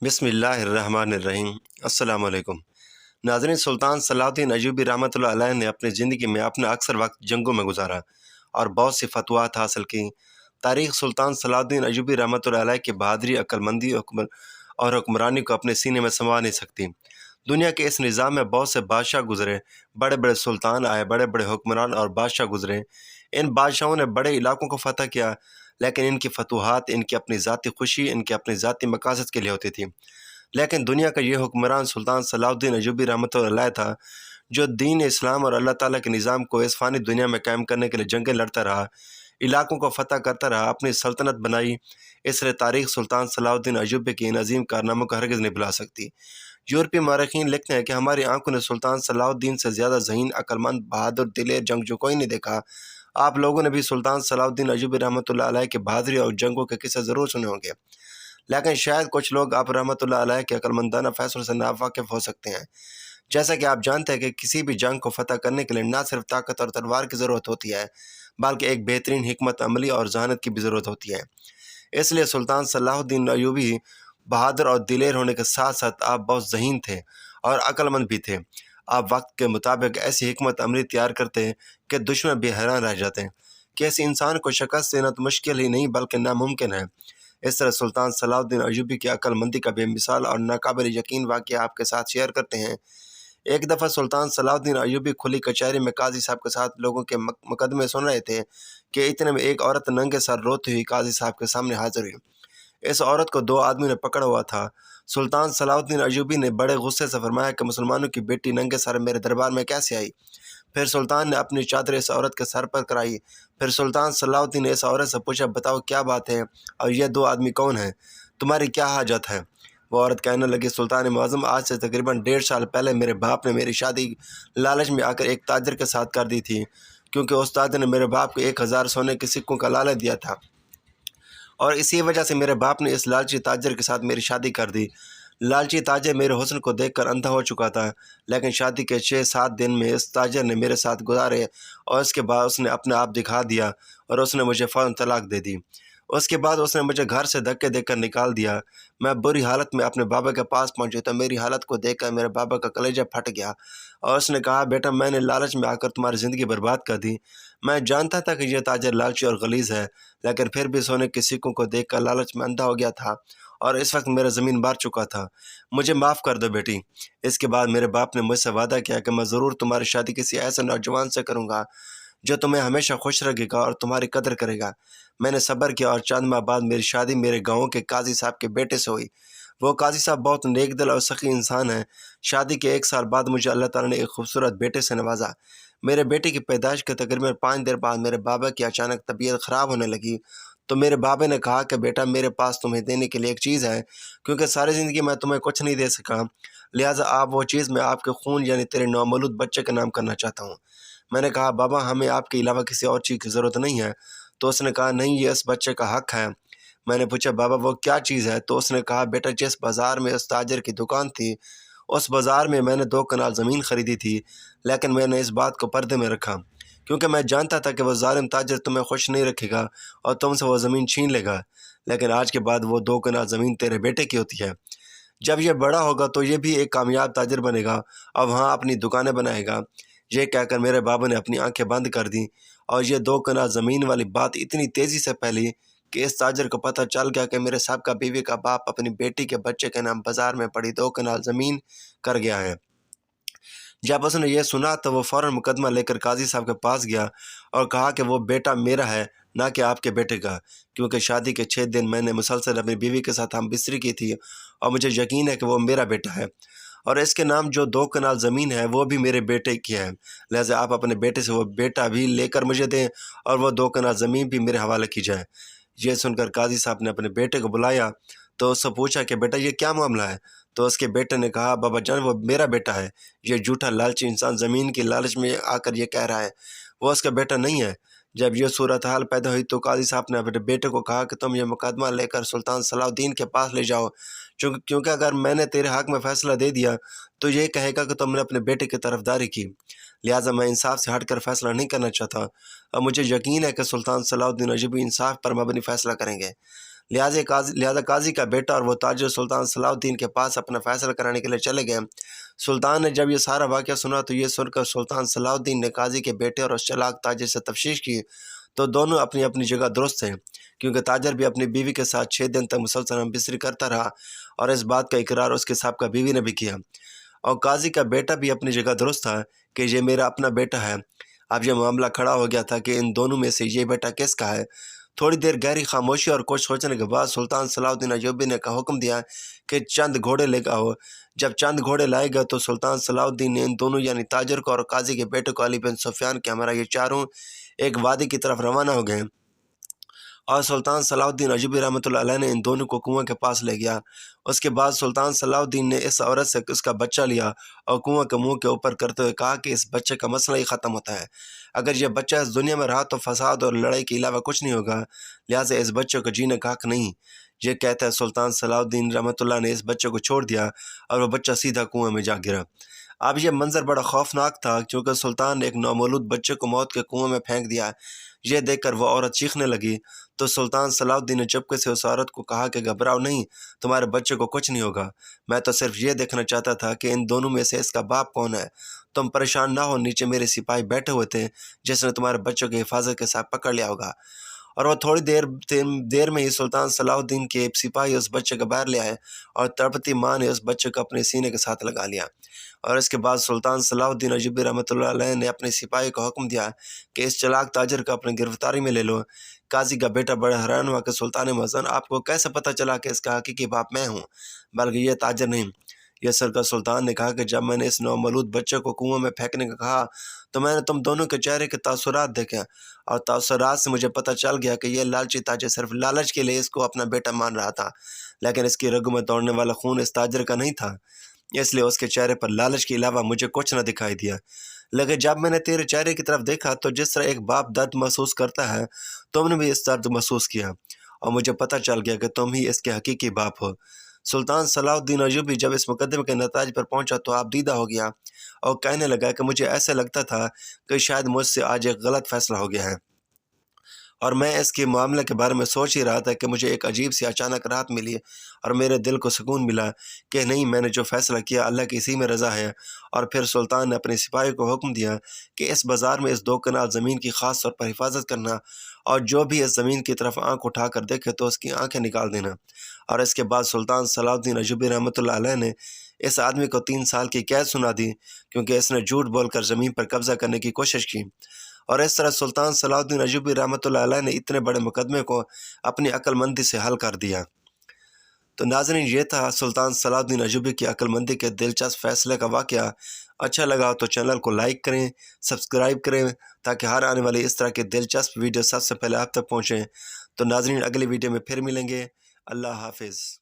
بسم اللہ الرحمن الرحیم۔ السلام علیکم ناظرین۔ سلطان صلاح الدین ایوبی رحمۃ اللہ علیہ نے اپنی زندگی میں اپنا اکثر وقت جنگوں میں گزارا اور بہت سی فتوحات حاصل کی۔ تاریخ سلطان صلاح الدین ایوبی رحمۃ اللہ علیہ کی بہادری، عقل مندی اور حکمرانی کو اپنے سینے میں سما نہیں سکتی۔ دنیا کے اس نظام میں بہت سے بادشاہ گزرے، بڑے بڑے سلطان آئے، بڑے بڑے حکمران اور بادشاہ گزرے۔ ان بادشاہوں نے بڑے علاقوں کو فتح کیا، لیکن ان کی فتوحات ان کی اپنی ذاتی خوشی، ان کے اپنے ذاتی مقاصد کے لیے ہوتی تھی۔ لیکن دنیا کا یہ حکمران سلطان صلاح الدین ایوبی رحمۃ اللہ علیہ تھا، جو دین اسلام اور اللہ تعالیٰ کے نظام کو اس فانی دنیا میں قائم کرنے کے لیے جنگیں لڑتا رہا، علاقوں کو فتح کرتا رہا، اپنی سلطنت بنائی۔ اس لیے تاریخ سلطان صلاح الدین ایوبی کی ان عظیم کارناموں کو ہرگز نہیں بھلا سکتی۔ یورپی مورخین لکھتے ہیں کہ ہماری آنکھوں نے سلطان صلاح الدین سے زیادہ ذہین، عقل مند، بہادر، دلیر جنگجو کوئی نہیں دیکھا۔ آپ لوگوں نے بھی سلطان صلاح الدین ایوبی رحمۃ اللہ علیہ کی بہادری اور جنگوں کے قصے ضرور سنے ہوں گے، لیکن شاید کچھ لوگ آپ رحمۃ اللہ علیہ کے عقل مندانہ فیصلوں سے ناواقف ہو سکتے ہیں۔ جیسا کہ آپ جانتے ہیں کہ کسی بھی جنگ کو فتح کرنے کے لیے نہ صرف طاقت اور تلوار کی ضرورت ہوتی ہے، بلکہ ایک بہترین حکمت عملی اور ذہانت کی بھی ضرورت ہوتی ہے۔ اس لیے سلطان صلاح الدین ایوبی بہادر اور دلیر ہونے کے ساتھ ساتھ آپ بہت ذہین تھے اور عقل مند بھی تھے۔ آپ وقت کے مطابق ایسی حکمت عملی تیار کرتے کہ دشمن بھی حیران رہ جاتے ہیں کہ اس انسان کو شکست دینا تو مشکل ہی نہیں بلکہ ناممکن ہے۔ اس طرح سلطان صلاح الدین ایوبی کی عقل مندی کا بے مثال اور ناقابل یقین واقعہ آپ کے ساتھ شیئر کرتے ہیں۔ ایک دفعہ سلطان صلاح الدین ایوبی کھلی کچہری میں قاضی صاحب کے ساتھ لوگوں کے مقدمے سن رہے تھے کہ اتنے میں ایک عورت ننگے سر روتی ہوئی قاضی صاحب کے سامنے حاضر ہوئی۔ اس عورت کو دو آدمیوں نے پکڑا ہوا تھا۔ سلطان صلاح الدین ایوبی نے بڑے غصے سے فرمایا کہ مسلمانوں کی بیٹی ننگے سر میرے دربار میں کیسے آئی؟ پھر سلطان نے اپنی چادر اس عورت کے سر پر کرائی۔ پھر سلطان صلاح الدین نے اس عورت سے پوچھا، بتاؤ کیا بات ہے اور یہ دو آدمی کون ہیں؟ تمہاری کیا حاجت ہے؟ وہ عورت کہنے لگی، سلطان معظم، آج سے تقریباً 1.5 سال پہلے میرے باپ نے میری شادی لالچ میں آ کر ایک تاجر کے ساتھ کر دی تھی، کیونکہ اس تاجر نے میرے باپ کو 1000 سونے کے سکوں کا لالچ دیا تھا، اور اسی وجہ سے میرے باپ نے اس لالچی تاجر کے ساتھ میری شادی کر دی۔ لالچی تاجر میرے حسن کو دیکھ کر اندھا ہو چکا تھا، لیکن شادی کے 6-7 دن میں اس تاجر نے میرے ساتھ گزارے اور اس کے بعد اس نے اپنا آپ دکھا دیا اور اس نے مجھے فوراً طلاق دے دی۔ اس کے بعد اس نے مجھے گھر سے دھکے دے کر نکال دیا۔ میں بری حالت میں اپنے بابا کے پاس پہنچی تو میری حالت کو دیکھ کر میرے بابا کا کلیجہ پھٹ گیا اور اس نے کہا، بیٹا میں نے لالچ میں آ کر تمہاری زندگی برباد کر دی۔ میں جانتا تھا کہ یہ تاجر لالچی اور غلیظ ہے، لیکن پھر بھی سونے کے سکوں کو دیکھ کر لالچ میں اندھا ہو گیا تھا اور اس وقت میرا زمین بار چکا تھا۔ مجھے معاف کر دو بیٹی۔ اس کے بعد میرے باپ نے مجھ سے وعدہ کیا کہ میں ضرور تمہاری شادی کسی ایسے نوجوان سے کروں گا جو تمہیں ہمیشہ خوش رکھے گا اور تمہاری قدر کرے گا۔ میں نے صبر کیا اور چند ماہ بعد میری شادی میرے گاؤں کے قاضی صاحب کے بیٹے سے ہوئی۔ وہ قاضی صاحب بہت نیک دل اور سخی انسان ہیں۔ شادی کے 1 سال بعد مجھے اللہ تعالیٰ نے ایک خوبصورت بیٹے سے نوازا۔ میرے بیٹے کی پیدائش کے تقریباً 5 دن بعد میرے بابا کی اچانک طبیعت خراب ہونے لگی، تو میرے بابا نے کہا کہ بیٹا میرے پاس تمہیں دینے کے لیے ایک چیز ہے، کیونکہ ساری زندگی میں تمہیں کچھ نہیں دے سکا، لہٰذا آپ وہ چیز میں آپ کے خون یعنی تیرے نومولود بچے کا نام کرنا چاہتا ہوں۔ میں نے کہا، بابا ہمیں آپ کے علاوہ کسی اور چیز کی ضرورت نہیں ہے۔ تو اس نے کہا، نہیں، یہ اس بچے کا حق ہے۔ میں نے پوچھا، بابا وہ کیا چیز ہے؟ تو اس نے کہا، بیٹا جس بازار میں اس تاجر کی دکان تھی، اس بازار میں میں نے 2 کنال زمین خریدی تھی، لیکن میں نے اس بات کو پردے میں رکھا کیونکہ میں جانتا تھا کہ وہ ظالم تاجر تمہیں خوش نہیں رکھے گا اور تم سے وہ زمین چھین لے گا، لیکن آج کے بعد وہ 2 کنال زمین تیرے بیٹے کی ہوتی ہے۔ جب یہ بڑا ہوگا تو یہ بھی ایک کامیاب تاجر بنے گا اور وہاں اپنی دکانیں بنائے گا۔ یہ کہہ کر میرے بابا نے اپنی آنکھیں بند کر دیں اور یہ 2 کنال زمین والی بات اتنی تیزی سے پھیلی کہ اس تاجر کو پتہ چل گیا کہ میرے سابقہ بیوی کا باپ اپنی بیٹی کے بچے کے نام بازار میں پڑی 2 کنال زمین کر گیا ہے۔ جب اس نے یہ سنا تو وہ فوراً مقدمہ لے کر قاضی صاحب کے پاس گیا اور کہا کہ وہ بیٹا میرا ہے، نہ کہ آپ کے بیٹے کا، کیونکہ شادی کے 6 دن میں نے مسلسل اپنی بیوی کے ساتھ ہم بستری کی تھی اور مجھے یقین ہے کہ وہ میرا بیٹا ہے، اور اس کے نام جو 2 کنال زمین ہے وہ بھی میرے بیٹے کی ہے، لہٰذا آپ اپنے بیٹے سے وہ بیٹا بھی لے کر مجھے دیں اور وہ 2 کنال زمین بھی میرے حوالے کی جائے۔ یہ سن کر قاضی صاحب نے اپنے بیٹے کو بلایا تو اس سے پوچھا کہ بیٹا یہ کیا معاملہ ہے؟ تو اس کے بیٹے نے کہا، بابا جان وہ میرا بیٹا ہے، یہ جھوٹا لالچی انسان زمین کی لالچ میں آ کر یہ کہہ رہا ہے، وہ اس کا بیٹا نہیں ہے۔ جب یہ صورتحال پیدا ہوئی تو قاضی صاحب نے اپنے بیٹے کو کہا کہ تم یہ مقدمہ لے کر سلطان صلاح الدین کے پاس لے جاؤ، کیونکہ اگر میں نے تیرے حق میں فیصلہ دے دیا تو یہ کہے گا کہ تم نے اپنے بیٹے کی طرفداری کی، لہٰذا میں انصاف سے ہٹ کر فیصلہ نہیں کرنا چاہتا اور مجھے یقین ہے کہ سلطان صلاح الدین ایوبی انصاف پر مبنی فیصلہ کریں گے، لہذا قاضی کا بیٹا اور وہ تاجر سلطان صلاح الدین کے پاس اپنا فیصلہ کرانے کے لیے چلے گئے۔ سلطان نے جب یہ سارا واقعہ سنا تو یہ سن کر سلطان صلاح الدین نے قاضی کے بیٹے اور اس چلاک تاجر سے تفتیش کی تو دونوں اپنی اپنی جگہ درست تھے، کیونکہ تاجر بھی اپنی بیوی کے ساتھ 6 دن تک مسلسل ہم بستری کرتا رہا اور اس بات کا اقرار اس کے سابقہ بیوی نے بھی کیا، اور قاضی کا بیٹا بھی اپنی جگہ درست تھا کہ یہ میرا اپنا بیٹا ہے۔ اب یہ معاملہ کھڑا ہو گیا تھا کہ ان دونوں میں سے یہ بیٹا کس کا ہے۔ تھوڑی دیر گہری خاموشی اور کچھ سوچنے کے بعد سلطان صلاح الدین ایوبی نے حکم دیا کہ چند گھوڑے لے آؤ۔ جب چند گھوڑے لائے گئے تو سلطان صلاح الدین نے ان دونوں یعنی تاجر کو اور قاضی کے بیٹے کو علی بن سفیان کے ہمراہ یہ چاروں ایک وادی کی طرف روانہ ہو گئے، اور سلطان صلاح الدین ایوبی رحمۃ اللہ علیہ نے ان دونوں کو کنویں کے پاس لے گیا۔ اس کے بعد سلطان صلاح الدین نے اس عورت سے اس کا بچہ لیا اور کنویں کے منہ کے اوپر کرتے ہوئے کہا کہ اس بچے کا مسئلہ ہی ختم ہوتا ہے، اگر یہ بچہ اس دنیا میں رہا تو فساد اور لڑائی کے علاوہ کچھ نہیں ہوگا، لہٰذا اس بچے کو جینے کا حق نہیں۔ یہ کہتا ہے سلطان صلاح الدین رحمۃ اللہ نے اس بچے کو چھوڑ دیا اور وہ بچہ سیدھا کنویں میں جا گرا۔ اب یہ منظر بڑا خوفناک تھا کیونکہ سلطان نے ایک نومولود بچے کو موت کے کنویں میں پھینک دیا۔ یہ دیکھ کر وہ عورت چیخنے لگی تو سلطان صلاح الدین نے چپکے سے اس عورت کو کہا کہ گھبراؤ نہیں، تمہارے بچے کو کچھ نہیں ہوگا، میں تو صرف یہ دیکھنا چاہتا تھا کہ ان دونوں میں سے اس کا باپ کون ہے۔ تم پریشان نہ ہو، نیچے میرے سپاہی بیٹھے ہوئے تھے جس نے تمہارے بچوں کی حفاظت کے ساتھ پکڑ لیا ہوگا۔ اور وہ تھوڑی دیر میں ہی سلطان صلاح الدین کے سپاہی اس بچے کو باہر لے آئے اور تڑپتی ماں نے اس بچے کو اپنے سینے کے ساتھ لگا لیا، اور اس کے بعد سلطان صلاح الدین ایوبی رحمۃ اللہ علیہ نے اپنے سپاہی کو حکم دیا کہ اس چلاک تاجر کو اپنے گرفتاری میں لے لو۔ قاضی کا بیٹا بڑا حیران ہوا کہ سلطان معظم، آپ کو کیسے پتہ چلا کہ اس کا حقیقی باپ میں ہوں بلکہ یہ تاجر نہیں؟ یہ سن کر سلطان نے کہا کہ جب میں نے اس نومولود بچے کو کنویں میں پھینکنے کا کہا تو میں نے تم دونوں کے چہرے کے تاثرات دیکھے، اور تاثرات سے مجھے پتہ چل گیا کہ یہ لالچی تاجر صرف لالچ کے لیے اس کو اپنا بیٹا مان رہا تھا، لیکن اس کی رگوں میں دوڑنے والا خون اس تاجر کا نہیں تھا، اس لیے اس کے چہرے پر لالچ کے علاوہ مجھے کچھ نہ دکھائی دیا۔ لیکن جب میں نے تیرے چہرے کی طرف دیکھا تو جس طرح ایک باپ درد محسوس کرتا ہے تم نے بھی اس درد محسوس کیا، اور مجھے پتہ چل گیا کہ تم ہی اس کے حقیقی باپ ہو۔ سلطان صلاح الدین ایوبی جب اس مقدمے کے نتائج پر پہنچا تو آپ دیدہ ہو گیا اور کہنے لگا کہ مجھے ایسا لگتا تھا کہ شاید مجھ سے آج ایک غلط فیصلہ ہو گیا ہے، اور میں اس کے معاملے کے بارے میں سوچ ہی رہا تھا کہ مجھے ایک عجیب سی اچانک راحت ملی اور میرے دل کو سکون ملا کہ نہیں، میں نے جو فیصلہ کیا اللہ کی اسی میں رضا ہے۔ اور پھر سلطان نے اپنے سپاہی کو حکم دیا کہ اس بازار میں اس 2 کنال زمین کی خاص طور پر حفاظت کرنا، اور جو بھی اس زمین کی طرف آنکھ اٹھا کر دیکھے تو اس کی آنکھیں نکال دینا۔ اور اس کے بعد سلطان صلاح الدین ایوبی رحمۃ اللہ علیہ نے اس آدمی کو 3 سال کی قید سنا دی کیونکہ اس نے جھوٹ بول کر زمین پر قبضہ کرنے کی کوشش کی، اور اس طرح سلطان صلاح الدین ایوبی رحمۃ اللہ علیہ نے اتنے بڑے مقدمے کو اپنی عقل مندی سے حل کر دیا۔ تو ناظرین، یہ تھا سلطان صلاح الدین ایوبی کی عقل مندی کے دلچسپ فیصلے کا واقعہ۔ اچھا لگا تو چینل کو لائک کریں، سبسکرائب کریں تاکہ ہر آنے والی اس طرح کی دلچسپ ویڈیو سب سے پہلے آپ تک پہنچیں۔ تو ناظرین، اگلی ویڈیو میں پھر ملیں گے۔ اللہ حافظ۔